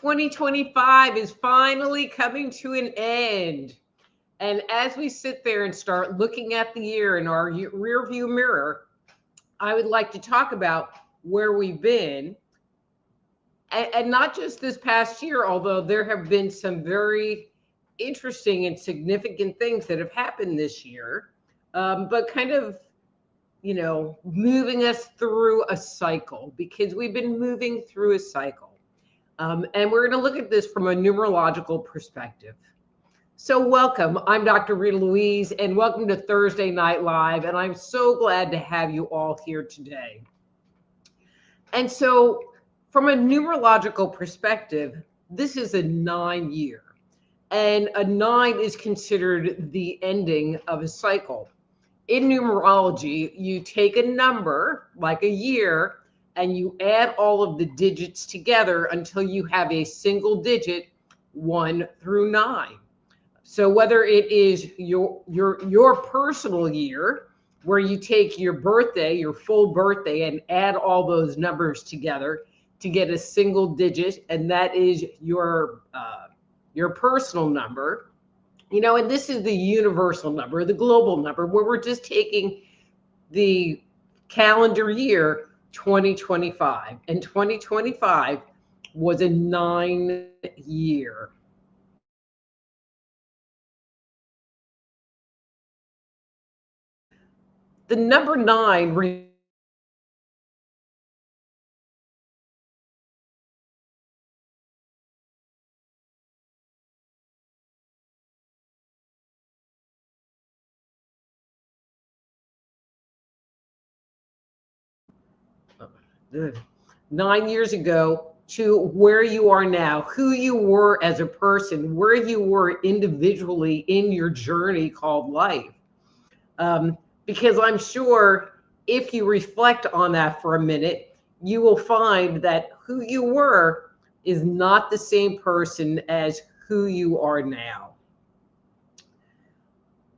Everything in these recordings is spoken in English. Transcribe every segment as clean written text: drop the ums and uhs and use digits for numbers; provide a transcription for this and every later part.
...2025 is finally coming to an end. And as we sit there and start looking at the year in our rear view mirror, I would like to talk about where we've been. And not just this past year, although there have been some very interesting and significant things that have happened this year, but kind of, moving us through a cycle, because we've been moving through a cycle. And we're going to look at this from a numerological perspective. So welcome. I'm Dr. Rita Louise, and welcome to Thursday Night Live. And I'm so glad to have you all here today. And so from a numerological perspective, this is a 9-year. And a 9 is considered the ending of a cycle. In numerology, you take a number, like a year, and you add all of the digits together until you have a single digit 1 through 9. So whether it is your personal year, where you take your birthday, your full birthday, and add all those numbers together to get a single digit, and that is your personal number, and this is the universal number, the global number, where we're just taking the calendar year 2025, and 2025 was a 9-year. The number 9 9 years ago to where you are now, who you were as a person, where you were individually in your journey called life. Because I'm sure if you reflect on that for a minute, you will find that who you were is not the same person as who you are now.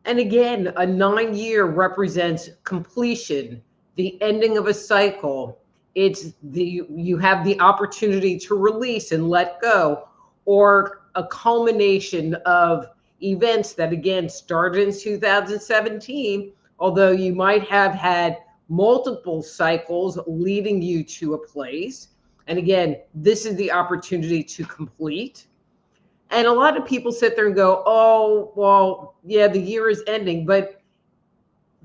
And again, a 9-year represents completion, the ending of a cycle. You have the opportunity to release and let go, or a culmination of events that again started in 2017, although you might have had multiple cycles leading you to a place. And again, this is the opportunity to complete. And a lot of people sit there and go, oh, well, yeah, the year is ending. But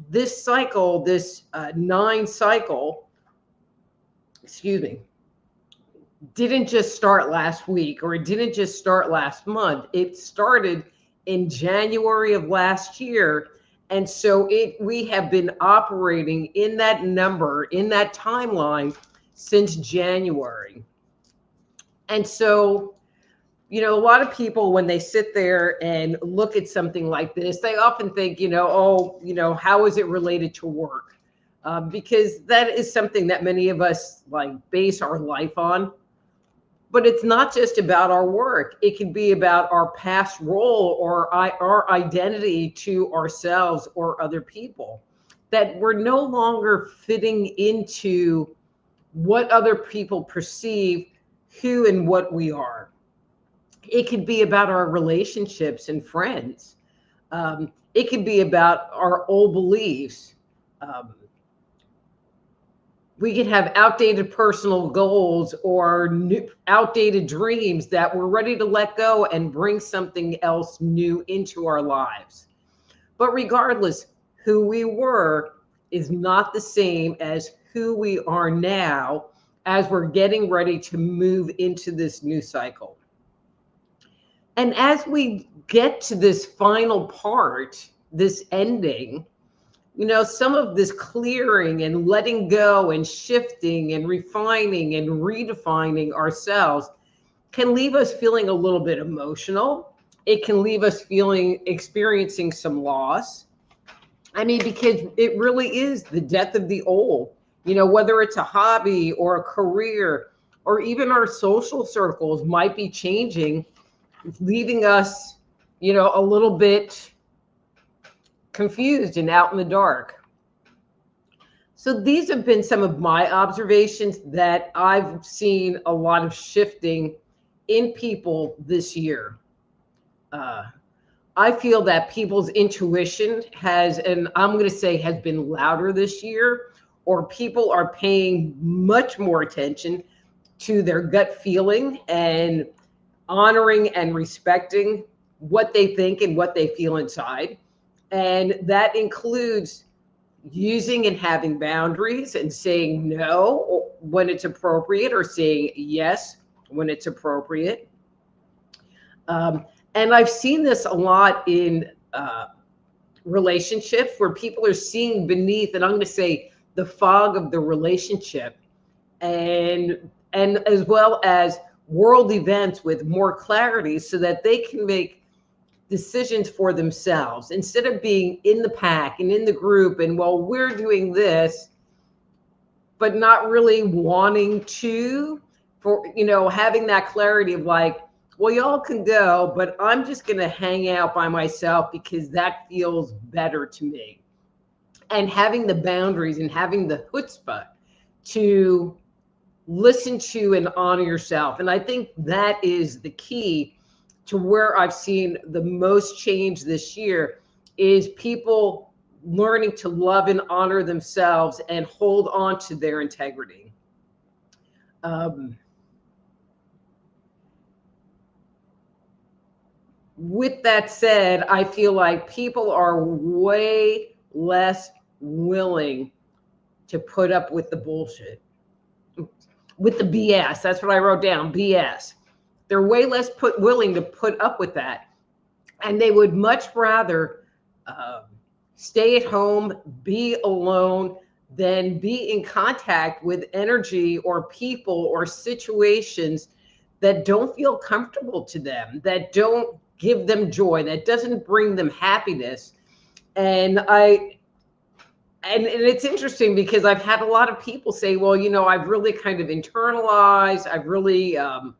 this cycle, this 9 cycle, didn't just start last week, or it didn't just start last month. It started in January of last year. And so we have been operating in that number, in that timeline since January. And so, a lot of people, when they sit there and look at something like this, they often think, how is it related to work? Because that is something that many of us base our life on. But it's not just about our work. It can be about our past role or our identity to ourselves or other people, that we're no longer fitting into what other people perceive who and what we are. It could be about our relationships and friends. It could be about our old beliefs. We could have outdated personal goals or outdated dreams that we're ready to let go and bring something else new into our lives. But regardless, who we were is not the same as who we are now as we're getting ready to move into this new cycle. And as we get to this final part, this ending, some of this clearing and letting go and shifting and refining and redefining ourselves can leave us feeling a little bit emotional. It can leave us experiencing some loss. I mean, because it really is the death of the old, whether it's a hobby or a career or even our social circles might be changing, leaving us, a little bit confused and out in the dark. So these have been some of my observations that I've seen a lot of shifting in people this year. I feel that people's intuition has, and I'm going to say has been louder this year, or people are paying much more attention to their gut feeling and honoring and respecting what they think and what they feel inside. And that includes using and having boundaries and saying no when it's appropriate or saying yes when it's appropriate. And I've seen this a lot in relationships where people are seeing beneath, and I'm going to say the fog of the relationship, and as well as world events with more clarity so that they can make decisions for themselves instead of being in the pack and in the group and, well, we're doing this, but not really wanting to, having that clarity of like, well, y'all can go, but I'm just going to hang out by myself because that feels better to me. And having the boundaries and having the chutzpah to listen to and honor yourself. And I think that is the key to where I've seen the most change this year is people learning to love and honor themselves and hold on to their integrity. With that said, I feel like people are way less willing to put up with the bullshit, with the BS. That's what I wrote down, BS. They're way less willing to put up with that. And they would much rather stay at home, be alone, than be in contact with energy or people or situations that don't feel comfortable to them, that don't give them joy, that doesn't bring them happiness. And it's interesting because I've had a lot of people say, well, I've really kind of internalized, I've really am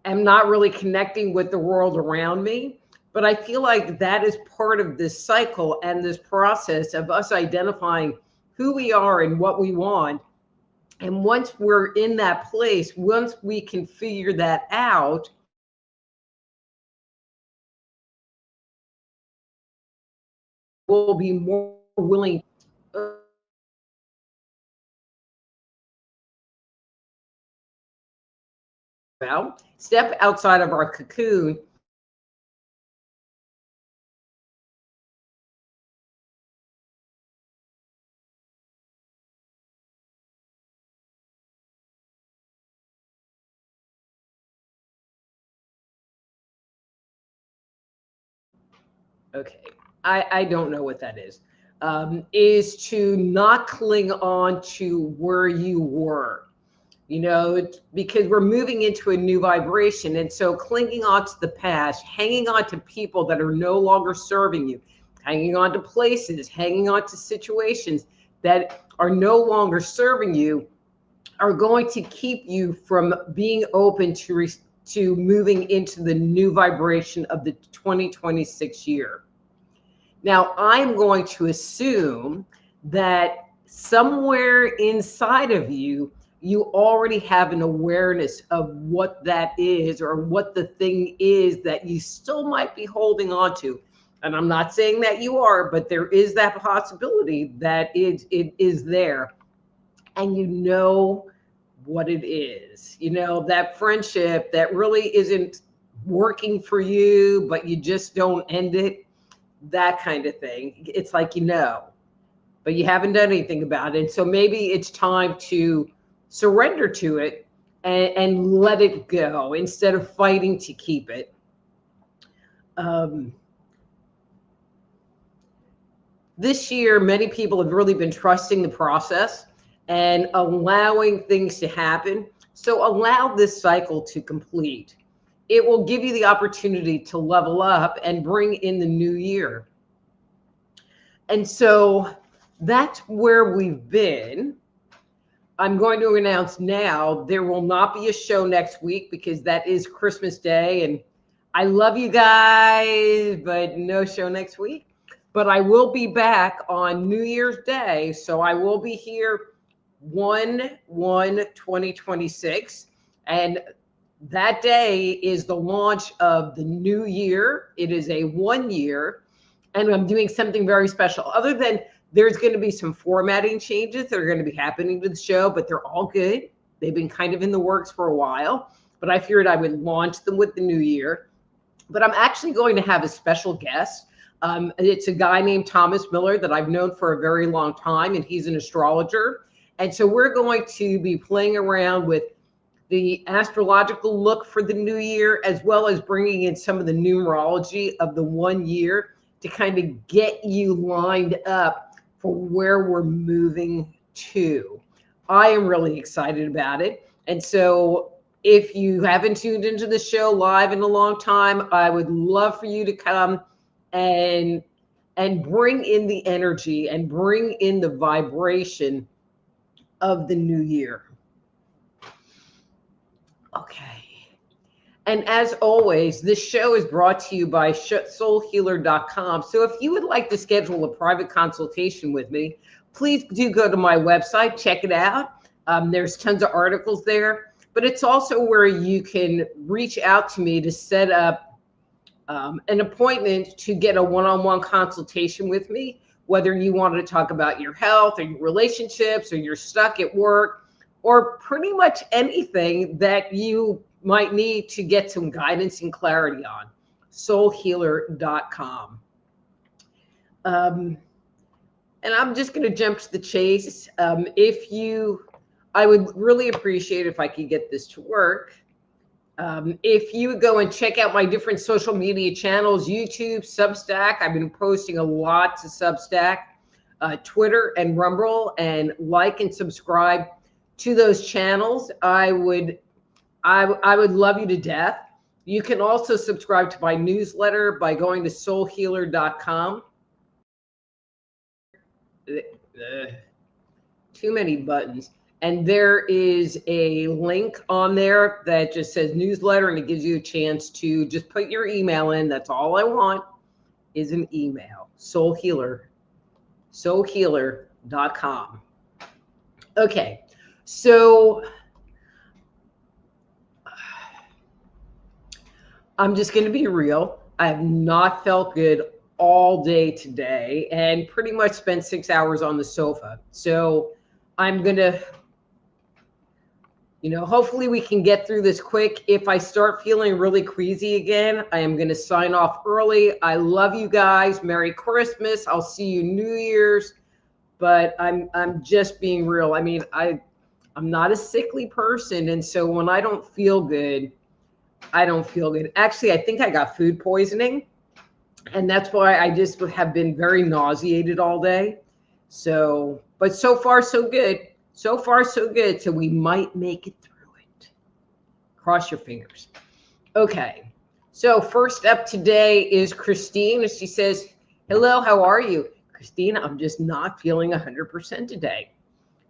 not really connecting with the world around me. But I feel like that is part of this cycle and this process of us identifying who we are and what we want. And once we're in that place, once we can figure that out, we'll be more willing to step outside of our cocoon. Okay, I don't know what that is to not cling on to where you were, because we're moving into a new vibration. And so clinging on to the past, hanging on to people that are no longer serving you, hanging on to places, hanging on to situations that are no longer serving you are going to keep you from being open to moving into the new vibration of the 2026 year. Now, I'm going to assume that somewhere inside of you, you already have an awareness of what that is or what the thing is that you still might be holding on to. And I'm not saying that you are, but there is that possibility that it is there. And you know what it is, that friendship that really isn't working for you, but you just don't end it, that kind of thing. It's like, but you haven't done anything about it. And so maybe it's time to surrender to it and let it go instead of fighting to keep it. this year, many people have really been trusting the process and allowing things to happen. So allow this cycle to complete. It will give you the opportunity to level up and bring in the new year. And so that's where we've been. I'm going to announce now there will not be a show next week because that is Christmas Day. And I love you guys, but no show next week. But I will be back on New Year's Day. So I will be here 1/1/2026. And that day is the launch of the new year. It is a 1 year. And I'm doing something very special. Other than there's going to be some formatting changes that are going to be happening to the show, but they're all good. They've been kind of in the works for a while. But I figured I would launch them with the new year. But I'm actually going to have a special guest. It's a guy named Thomas Miller that I've known for a very long time, and he's an astrologer. And so we're going to be playing around with the astrological look for the new year, as well as bringing in some of the numerology of the 1 year to kind of get you lined up for where we're moving to. I am really excited about it. And so if you haven't tuned into the show live in a long time, I would love for you to come and bring in the energy and bring in the vibration of the new year. Okay. And as always, this show is brought to you by soulhealer.com. So if you would like to schedule a private consultation with me, please do go to my website, check it out. There's tons of articles there, but it's also where you can reach out to me to set up an appointment to get a one-on-one consultation with me, whether you want to talk about your health or your relationships or you're stuck at work or pretty much anything that you might need to get some guidance and clarity on. soulhealer.com. And I'm just going to jump to the chase. I would really appreciate if I could get this to work. If you would go and check out my different social media channels, YouTube, Substack. I've been posting a lot to Substack, Twitter and Rumble, and like and subscribe to those channels. I would love you to death. You can also subscribe to my newsletter by going to soulhealer.com. Too many buttons. And there is a link on there that just says newsletter, and it gives you a chance to just put your email in. That's all I want is an email. soulhealer.com. Okay. So I'm just going to be real. I have not felt good all day today and pretty much spent 6 hours on the sofa. So I'm going to, hopefully we can get through this quick. If I start feeling really queasy again, I am going to sign off early. I love you guys. Merry Christmas. I'll see you New Year's. But I'm just being real. I mean, I'm not a sickly person. And so when I don't feel good, I don't feel good. Actually, I think I got food poisoning. And that's why I just have been very nauseated all day. So, but so far, so good. So far, so good. So we might make it through it. Cross your fingers. Okay. So first up today is Christine. She says, hello, how are you? Christine, I'm just not feeling 100% today.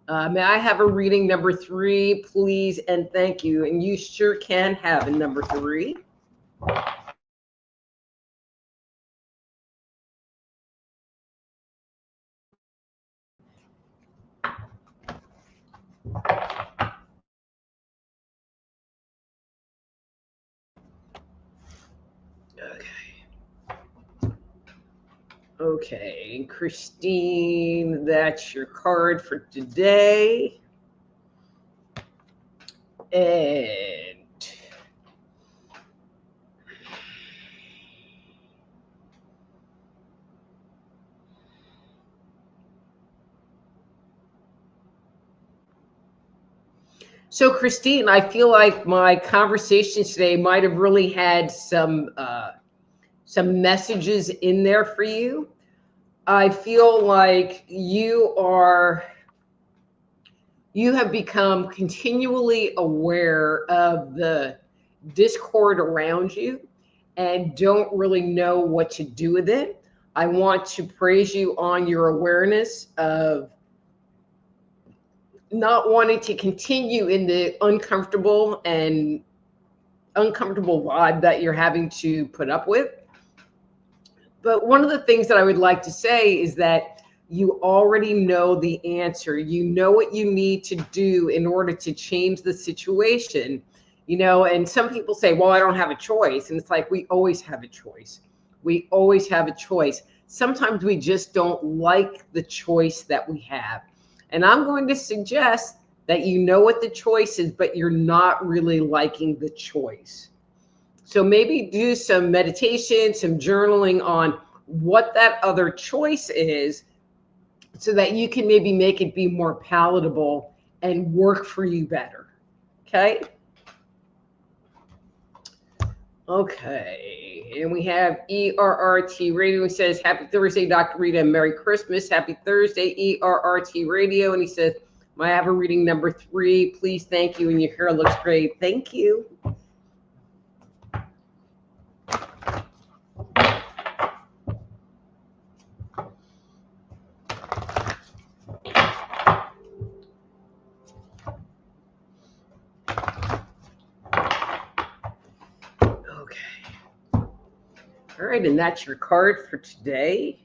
May I have a reading number 3, please, and thank you. And you sure can have a number 3. Okay, Christine, that's your card for today. And so, Christine, I feel like my conversation today might have really had some messages in there for you. I feel like you have become continually aware of the discord around you and don't really know what to do with it. I want to praise you on your awareness of not wanting to continue in the uncomfortable vibe that you're having to put up with. But one of the things that I would like to say is that you already know the answer. You know what you need to do in order to change the situation. And some people say, well, I don't have a choice. And it's like, we always have a choice. We always have a choice. Sometimes we just don't like the choice that we have. And I'm going to suggest that you know what the choice is, but you're not really liking the choice. So maybe do some meditation, some journaling on what that other choice is so that you can maybe make it be more palatable and work for you better. Okay? Okay. And we have ERRT Radio. He says, happy Thursday, Dr. Rita, and Merry Christmas. Happy Thursday, ERRT Radio. And he says, I have a reading number 3. Please, thank you. And your hair looks great. Thank you. All right, and that's your card for today.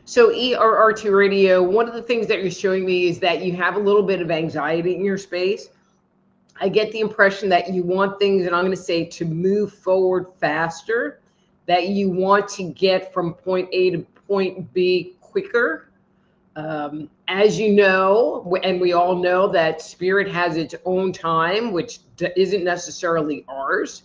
So ERRT Radio, one of the things that you're showing me is that you have a little bit of anxiety in your space. I get the impression that you want things, and I'm going to say, to move forward faster, that you want to get from point A to point B quicker. As you know, and we all know, that spirit has its own time, which isn't necessarily ours.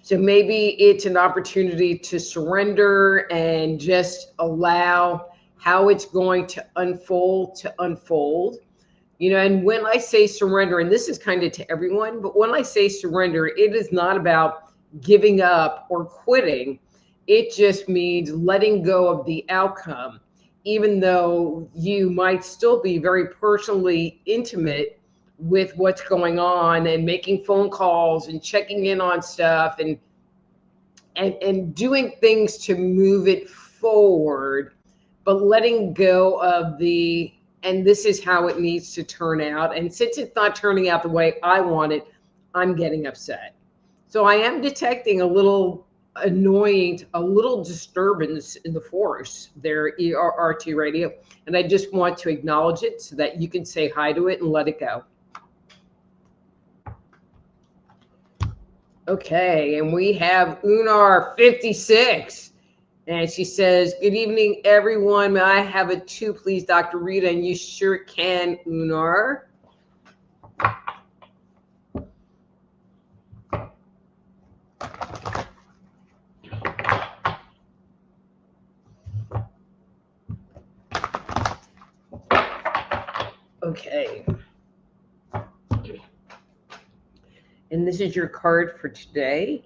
So maybe it's an opportunity to surrender and just allow how it's going to unfold. And when I say surrender, and this is kind of to everyone, but when I say surrender, it is not about giving up or quitting. It just means letting go of the outcome, even though you might still be very personally intimate with what's going on and making phone calls and checking in on stuff and doing things to move it forward, but letting go of and this is how it needs to turn out. And since it's not turning out the way I want it, I'm getting upset. So I am detecting a little annoying, a little disturbance in the force there, ERRT Radio. And I just want to acknowledge it so that you can say hi to it and let it go. Okay, and we have Unar 56. And she says, good evening, everyone. May I have a 2, please, Dr. Rita? And you sure can, Unar. Okay. And this is your card for today.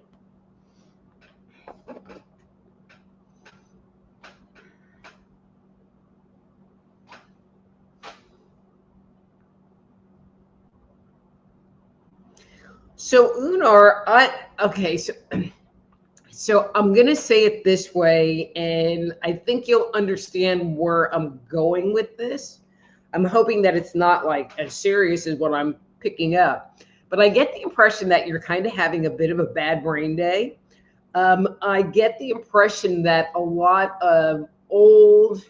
So Unar, so I'm going to say it this way, and I think you'll understand where I'm going with this. I'm hoping that it's not like as serious as what I'm picking up, but I get the impression that you're kind of having a bit of a bad brain day. I get the impression that a lot of old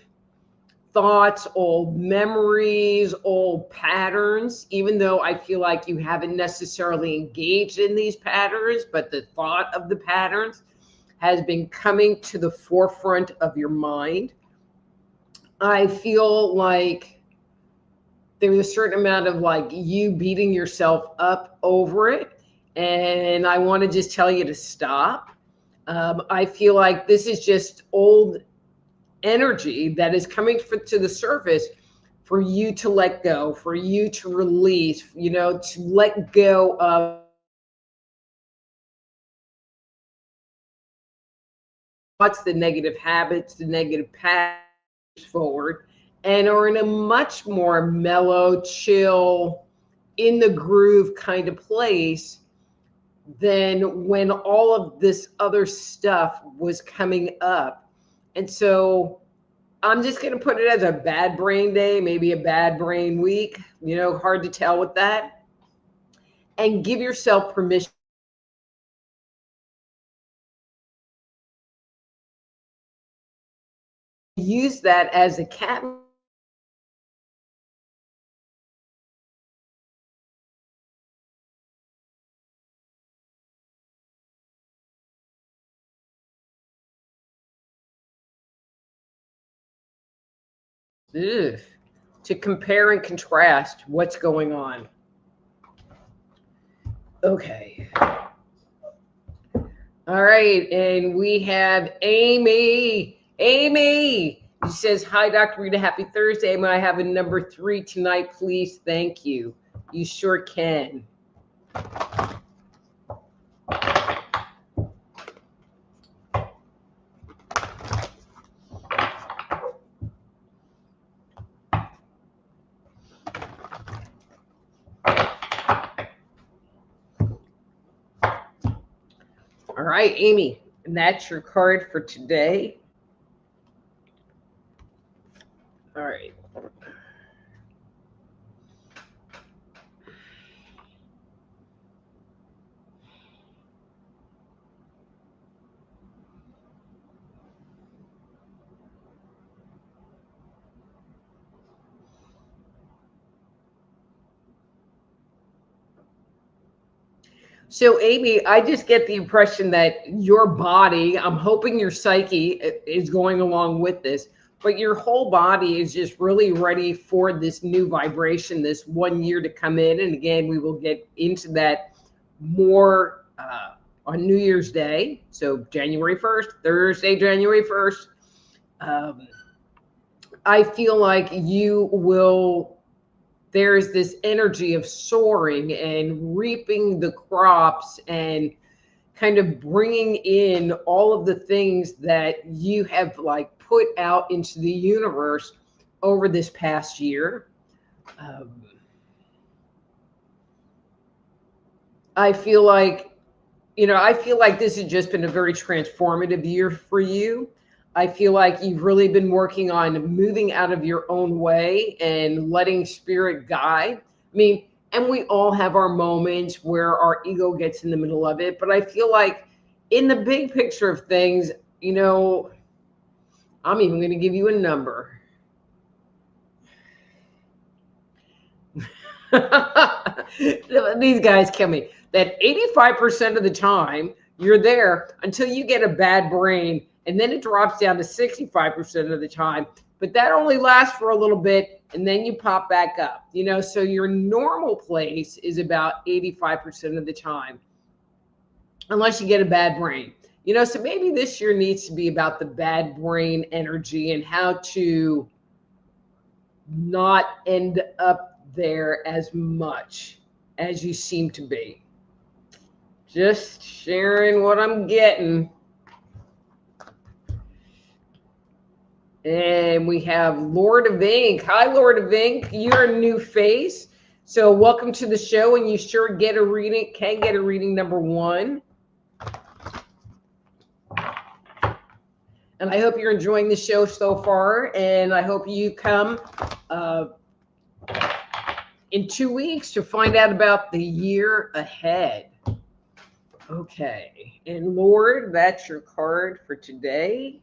thoughts, old memories, old patterns, even though I feel like you haven't necessarily engaged in these patterns, but the thought of the patterns has been coming to the forefront of your mind. I feel like there's a certain amount of like you beating yourself up over it. And I want to just tell you to stop. I feel like this is just old energy that is coming to the surface for you to let go, for you to release, to let go of what's the negative habits, the negative patterns forward, and are in a much more mellow, chill, in the groove kind of place than when all of this other stuff was coming up. And so I'm just going to put it as a bad brain day, maybe a bad brain week, hard to tell with that. And give yourself permission. Use that as a cat. Ugh, to compare and contrast what's going on. Okay. All right. And we have Amy. Amy. She says, hi, Dr. Rita. Happy Thursday. May I have a number 3 tonight, please? Thank you. You sure can. All right, Amy, and that's your card for today. All right. So, Amy, I just get the impression that your body, I'm hoping your psyche is going along with this, but your whole body is just really ready for this new vibration, this 1 year to come in. And again, we will get into that more on New Year's Day. So, January 1st, Thursday, January 1st. I feel like you will. There's this energy of soaring and reaping the crops and kind of bringing in all of the things that you have like put out into the universe over this past year. I feel like, this has just been a very transformative year for you. I feel like you've really been working on moving out of your own way and letting spirit guide. I mean, and we all have our moments where our ego gets in the middle of it. But I feel like in the big picture of things, I'm even going to give you a number. These guys kill me. That 85% of the time you're there until you get a bad brain, and then it drops down to 65% of the time. But that only lasts for a little bit, and then you pop back up. So your normal place is about 85% of the time, unless you get a bad brain. So maybe this year needs to be about the bad brain energy and how to not end up there as much as you seem to be. Just sharing what I'm getting. And we have Lord of Ink. Hi, Lord of Ink. You're a new face. So welcome to the show, and you sure can get a reading number 1. And I hope you're enjoying the show so far. And I hope you come in 2 weeks to find out about the year ahead. Okay. And Lord, that's your card for today.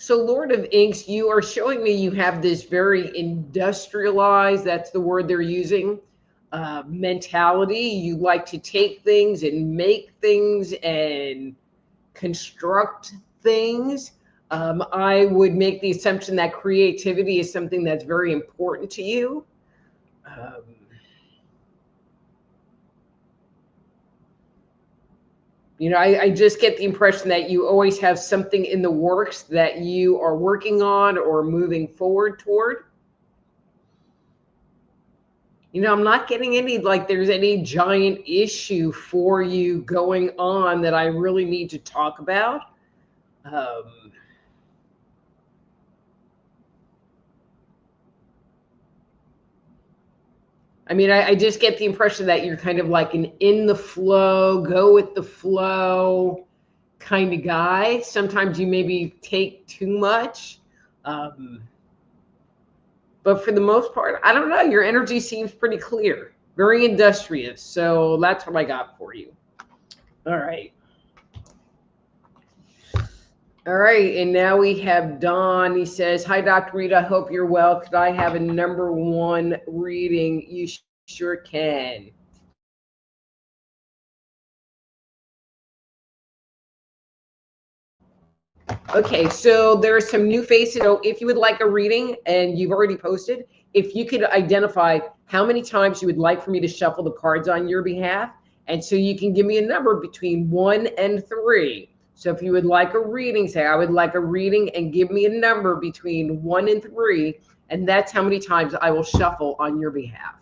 So Lord of Inks, you are showing me you have this very industrialized, that's the word they're using, mentality. You like to take things and make things and construct things. I would make the assumption that creativity is something that's very important to you. You know, I just get the impression that you always have something in the works that you are working on or moving forward toward. You know, I'm not getting any, like, there's any giant issue for you going on that I really need to talk about. I mean, I just get the impression that you're kind of like an in the flow, go with the flow kind of guy. Sometimes you maybe take too much. But for the most part, I don't know. Your energy seems pretty clear, very industrious. So that's what I got for you. All right. All right. And now we have Don. He says, "Hi, Dr. Rita. I hope you're well. Could I have a #1 reading?" You sure can. Okay, so there are some new faces. So if you would like a reading, and you've already posted, if you could identify how many times you would like for me to shuffle the cards on your behalf, and so you can give me a number between 1 and 3. So if you would like a reading, say, I would like a reading, and give me a number between 1 and 3, and that's how many times I will shuffle on your behalf.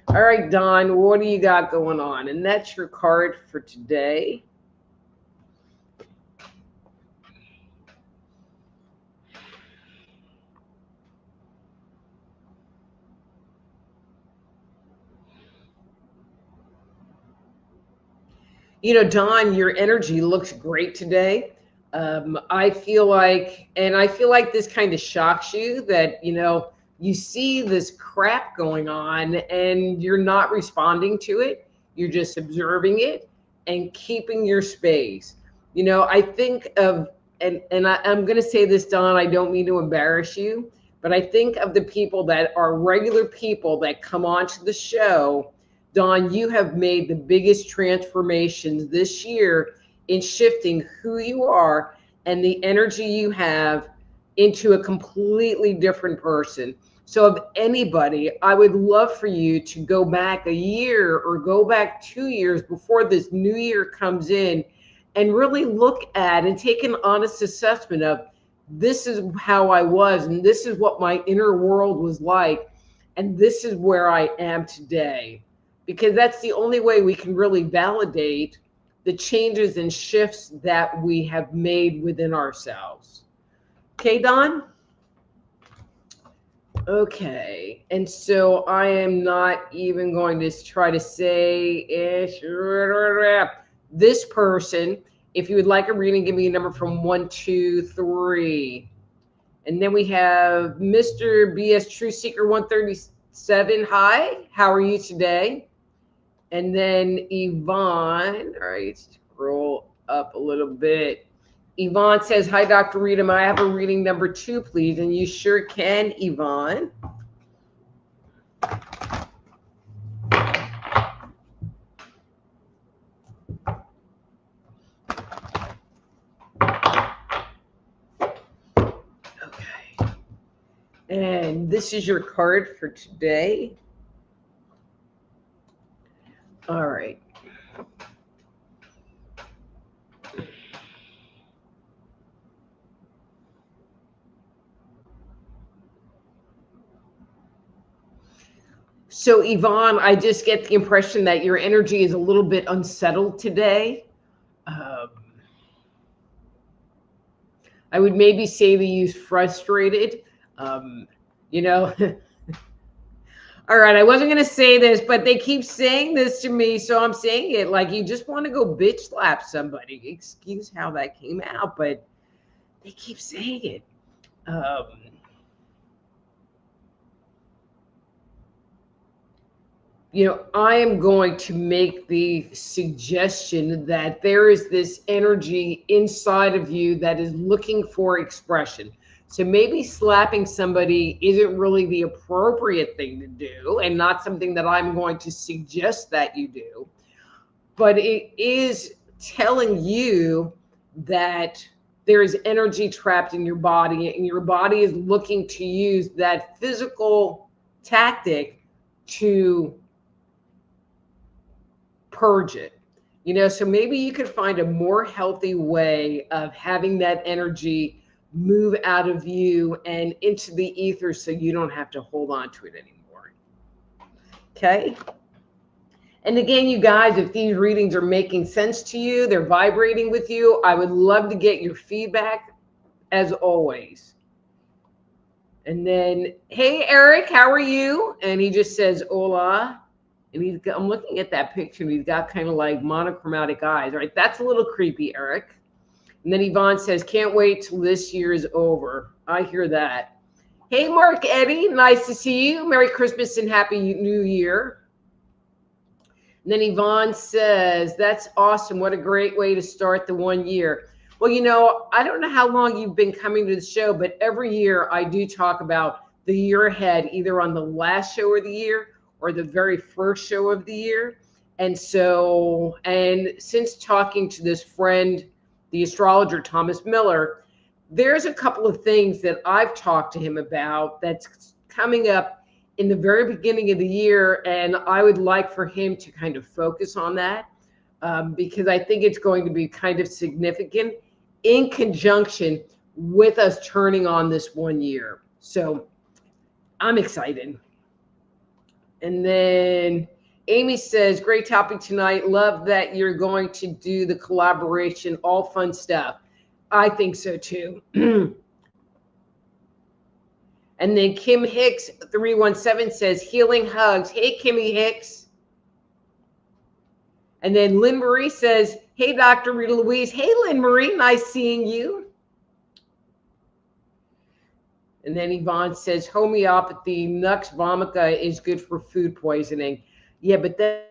All right, Don, what do you got going on? And that's your card for today. You know, Don, your energy looks great today. I feel like, and I feel like this kind of shocks you that, you know, you see this crap going on and you're not responding to it. You're just observing it and keeping your space. You know, I think of, I'm going to say this, Don, I don't mean to embarrass you, but I think of the people that are regular people that come onto the show. Dawn, you have made the biggest transformations this year in shifting who you are and the energy you have into a completely different person. So, of anybody, I would love for you to go back a year or go back 2 years before this new year comes in and really look at and take an honest assessment of, this is how I was, and this is what my inner world was like, and this is where I am today. Because that's the only way we can really validate the changes and shifts that we have made within ourselves. Okay, Don? Okay, and so I am not even going to try to say this person. If you would like a reading, give me a number from 1, 2, 3. And then we have Mr. BS True Seeker 137. Hi, how are you today? And then Yvonne, all right, scroll up a little bit. Yvonne says, "Hi, Dr. Rita. May I have a reading number 2, please?" And you sure can, Yvonne. Okay. And this is your card for today. All right. So, Yvonne, I just get the impression that your energy is a little bit unsettled today. I would maybe say to use frustrated. You know, all right, I wasn't going to say this, but they keep saying this to me, so I'm saying it like you just want to go bitch slap somebody. Excuse how that came out, but they keep saying it. I am going to make the suggestion that there is this energy inside of you that is looking for expression. So maybe slapping somebody isn't really the appropriate thing to do, and not something that I'm going to suggest that you do, but it is telling you that there is energy trapped in your body, and your body is looking to use that physical tactic to purge it. So maybe you could find a more healthy way of having that energy move out of you and into the ether, so you don't have to hold on to it anymore. Okay. And again, you guys, if these readings are making sense to you, they're vibrating with you, I would love to get your feedback as always. And then, hey, Eric, how are you? And he just says, hola. And I'm looking at that picture, and he's got kind of like monochromatic eyes, right? That's a little creepy, Eric. And then Yvonne says, can't wait till this year is over. I hear that. Hey, Mark Eddie, nice to see you. Merry Christmas and Happy New Year. And then Yvonne says, that's awesome. What a great way to start the 1 year. Well, I don't know how long you've been coming to the show, but every year I do talk about the year ahead, either on the last show of the year or the very first show of the year. And since talking to this friend, the astrologer, Thomas Miller, there's a couple of things that I've talked to him about that's coming up in the very beginning of the year. And I would like for him to kind of focus on that because I think it's going to be kind of significant in conjunction with us turning on this 1 year. So I'm excited. And then Amy says, great topic tonight. Love that you're going to do the collaboration, all fun stuff. I think so too. And then Kim Hicks 317 says, healing hugs. Hey, Kimmy Hicks. And then Lynn Marie says, hey, Dr. Rita Louise. Hey, Lynn Marie, nice seeing you. And then Yvonne says, homeopathy, Nux vomica is good for food poisoning. Yeah, but then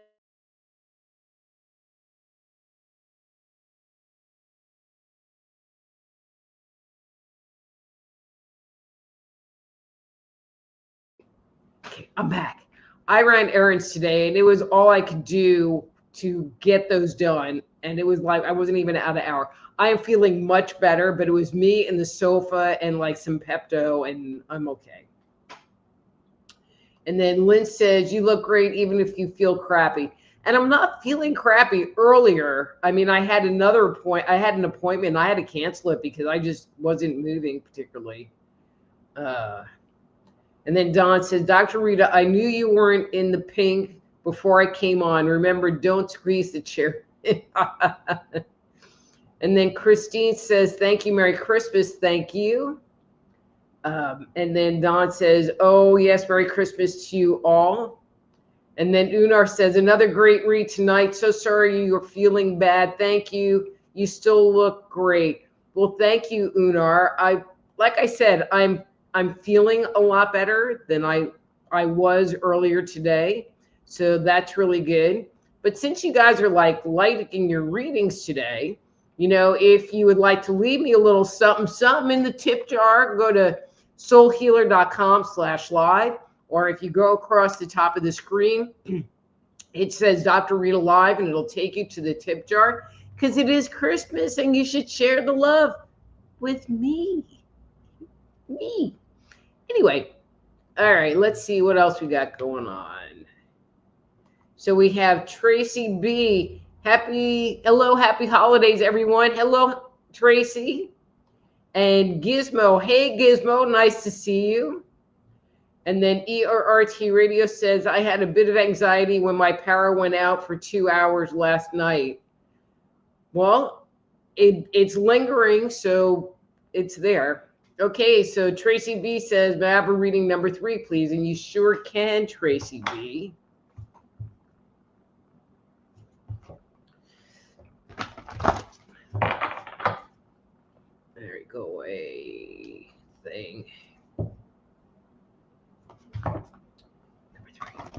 I'm back. I ran errands today, and it was all I could do to get those done. And it was like I wasn't even out of hour. I am feeling much better, but it was me and the sofa and like some Pepto, and I'm okay. And then Lynn says, you look great even if you feel crappy. And I'm not feeling crappy earlier. I mean, I had an appointment, and I had to cancel it because I just wasn't moving particularly. And then Don says, Dr. Rita, I knew you weren't in the pink before I came on. Remember, don't squeeze the chair. And then Christine says, thank you. Merry Christmas. Thank you. And then Don says, oh, yes, Merry Christmas to you all. And then Unar says, another great read tonight. So sorry you're feeling bad. Thank you. You still look great. Well, thank you, Unar. Like I said, I'm feeling a lot better than I was earlier today. So that's really good. But since you guys are like liking your readings today, if you would like to leave me a little something in the tip jar, go to soulhealer.com/live. Or if you go across the top of the screen, it says Dr. Rita Live, and it'll take you to the tip jar because it is Christmas and you should share the love with me. Anyway, all right, let's see what else we got going on. So we have Tracy B. Happy holidays, everyone. Hello, Tracy. And Gizmo. Hey, Gizmo, nice to see you. And then ERRT Radio says, I had a bit of anxiety when my power went out for 2 hours last night. Well, it's lingering, so it's there. Okay, so Tracy B says, may I have a reading number 3, please? And you sure can, Tracy B. There you go away thing. Number 3.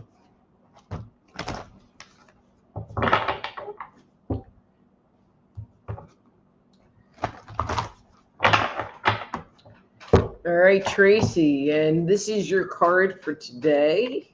All right, Tracy, and this is your card for today.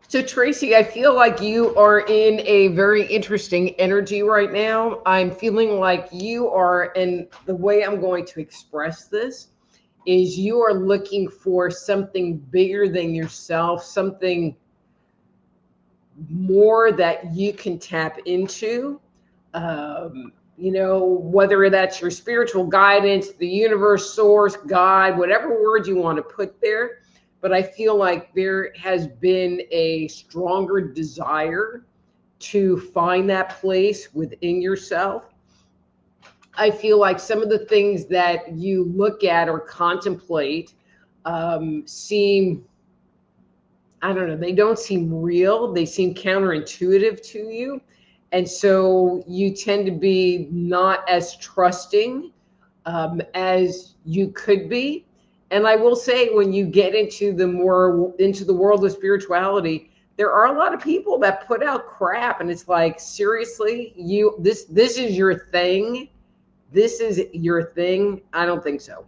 So, Tracy, I feel like you are in a very interesting energy right now. I'm feeling like you are, and the way I'm going to express this is you are looking for something bigger than yourself, something more that you can tap into. Whether that's your spiritual guidance, the universe, source, God, whatever word you want to put there. But I feel like there has been a stronger desire to find that place within yourself. I feel like some of the things that you look at or contemplate seem, I don't know, they don't seem real. They seem counterintuitive to you. And so you tend to be not as trusting as you could be. And I will say, when you get into the world of spirituality, there are a lot of people that put out crap, and it's like, seriously, this is your thing. This is your thing. I don't think so.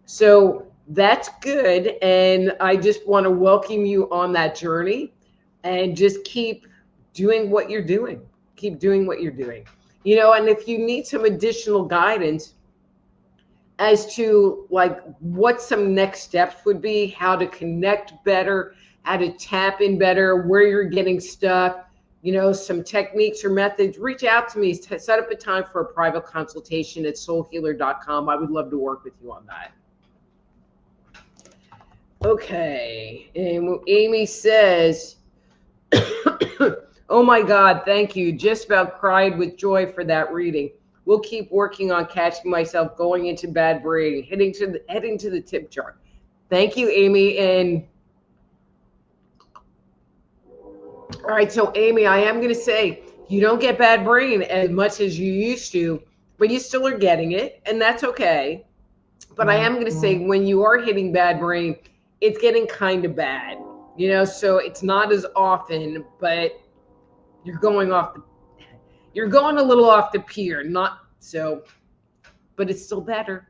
So that's good. And I just want to welcome you on that journey, and just keep doing what you're doing. Keep doing what you're doing. And if you need some additional guidance as to like what some next steps would be, how to connect better, how to tap in better, where you're getting stuck, some techniques or methods, reach out to me. Set up a time for a private consultation at soulhealer.com. I would love to work with you on that. Okay. And Amy says, oh my God, thank you. Just about cried with joy for that reading. We'll keep working on catching myself going into bad brain, heading to the tip jar. Thank you, Amy. And all right, so Amy, I am going to say you don't get bad brain as much as you used to, but you still are getting it, and that's okay. But I am going to say, when you are hitting bad brain, it's getting kind of bad, so it's not as often, but you're going a little off the pier, not so, but it's still better.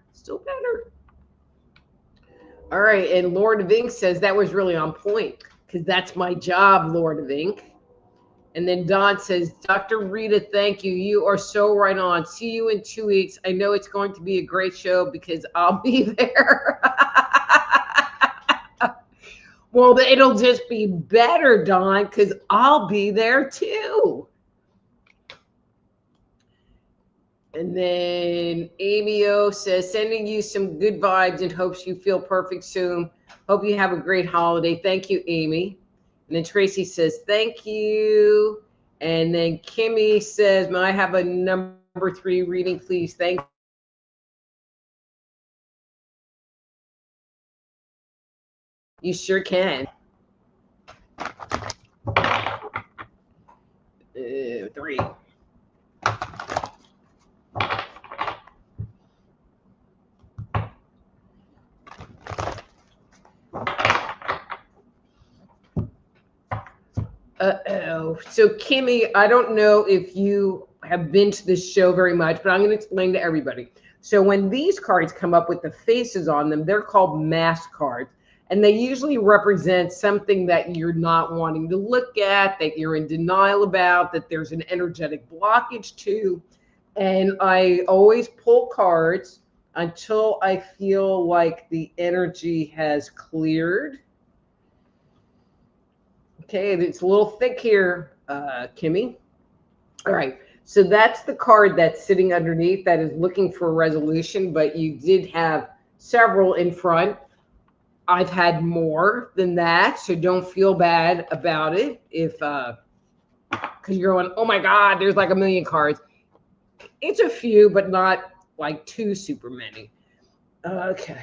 All right. And Lord of Ink says that was really on point, because that's my job, Lord of Ink. And then Don says, Dr. Rita, thank you. You are so right on. See you in 2 weeks. I know it's going to be a great show because I'll be there. Well, it'll just be better, Don, because I'll be there too. And then Amy O says, sending you some good vibes and hopes you feel perfect soon. Hope you have a great holiday. Thank you, Amy. And then Tracy says, thank you. And then Kimmy says, may I have a number 3 reading, please? Thank you. You sure can. 3. Uh-oh. So Kimmy, I don't know if you have been to this show very much, but I'm going to explain to everybody. So when these cards come up with the faces on them, they're called mask cards. And they usually represent something that you're not wanting to look at, that you're in denial about, that there's an energetic blockage to. And I always pull cards until I feel like the energy has cleared. Okay, it's a little thick here, Kimmy. All right, so that's the card that's sitting underneath that is looking for a resolution, but you did have several in front. I've had more than that, so don't feel bad about it if, because you're going, oh my God, there's like a million cards. It's a few, but not like too super many. Okay.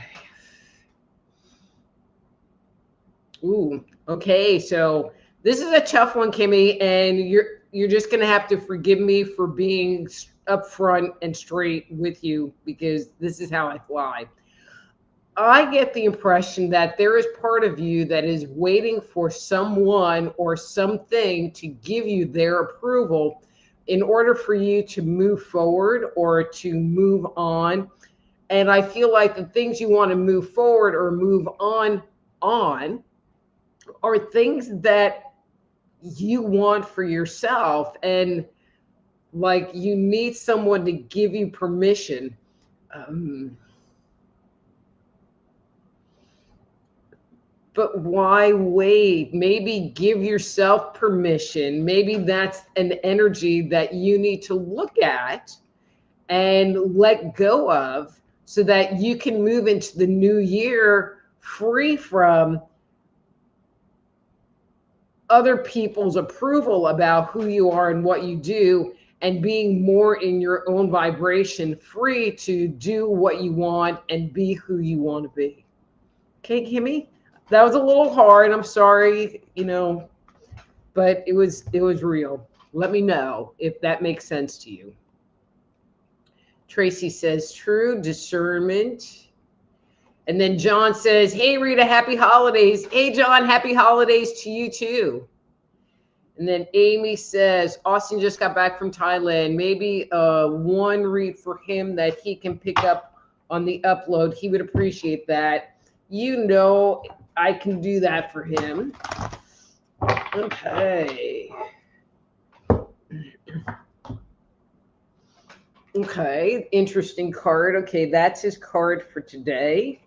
Ooh, okay, so this is a tough one, Kimmy, and you're just gonna have to forgive me for being upfront and straight with you, because this is how I fly. I get the impression that there is part of you that is waiting for someone or something to give you their approval in order for you to move forward or to move on. And I feel like the things you want to move forward or move on are things that you want for yourself, and like you need someone to give you permission. But why wait? Maybe give yourself permission. Maybe that's an energy that you need to look at and let go of so that you can move into the new year free from other people's approval about who you are and what you do, and being more in your own vibration, free to do what you want and be who you want to be. Okay, Kimmy? That was a little hard. I'm sorry, but it was real. Let me know if that makes sense to you. Tracy says, true discernment. And then John says, hey, Rita, happy holidays. Hey, John, happy holidays to you too. And then Amy says, Austin just got back from Thailand. Maybe one read for him that he can pick up on the upload. He would appreciate that. I can do that for him. Okay. Okay, interesting card. Okay, that's his card for today.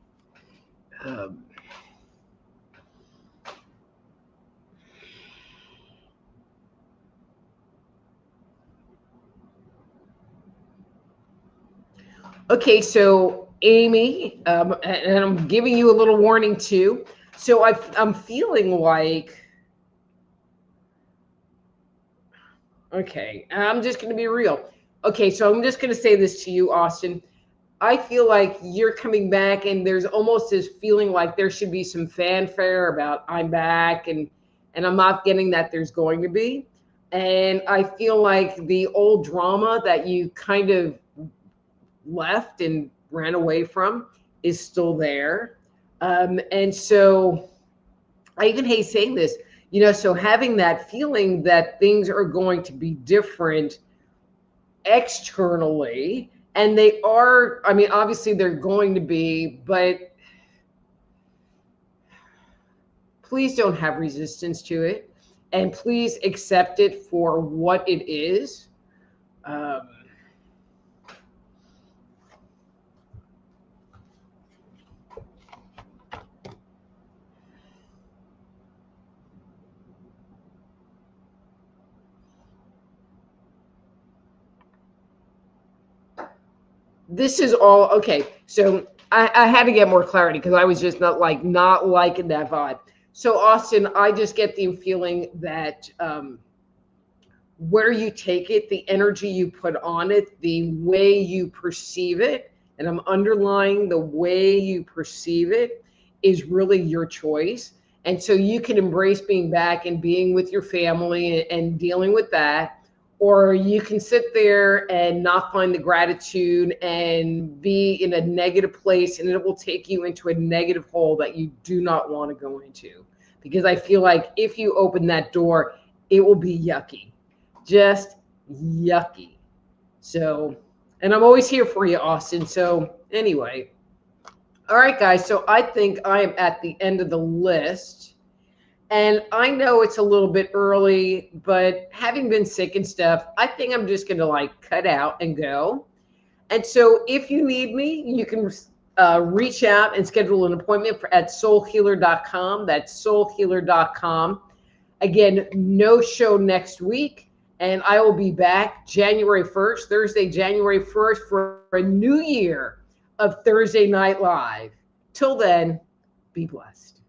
Okay, so Amy, and I'm giving you a little warning too. So I'm feeling like, okay, I'm just going to be real. Okay, so I'm just going to say this to you, Austin. I feel like you're coming back, and there's almost this feeling like there should be some fanfare about I'm back, and I'm not getting that there's going to be. And I feel like the old drama that you kind of left and ran away from is still there. And so I even hate saying this, so having that feeling that things are going to be different externally, and they are, obviously they're going to be, but please don't have resistance to it, and please accept it for what it is. This is all okay. So I had to get more clarity because I was just not liking that vibe. So Austin, I just get the feeling that where you take it, the energy you put on it, the way you perceive it, and I'm underlying the way you perceive it is really your choice. And so you can embrace being back and being with your family and dealing with that. Or you can sit there and not find the gratitude and be in a negative place, and it will take you into a negative hole that you do not want to go into. Because I feel like if you open that door, it will be yucky, just yucky. So, and I'm always here for you, Austin. So anyway, all right, guys. So I think I am at the end of the list. And I know it's a little bit early, but having been sick and stuff, I think I'm just going to cut out and go. And so if you need me, you can reach out and schedule an appointment at soulhealer.com. That's soulhealer.com. Again, no show next week. And I will be back January 1st, Thursday, January 1st for a new year of Thursday Night Live. Till then, be blessed.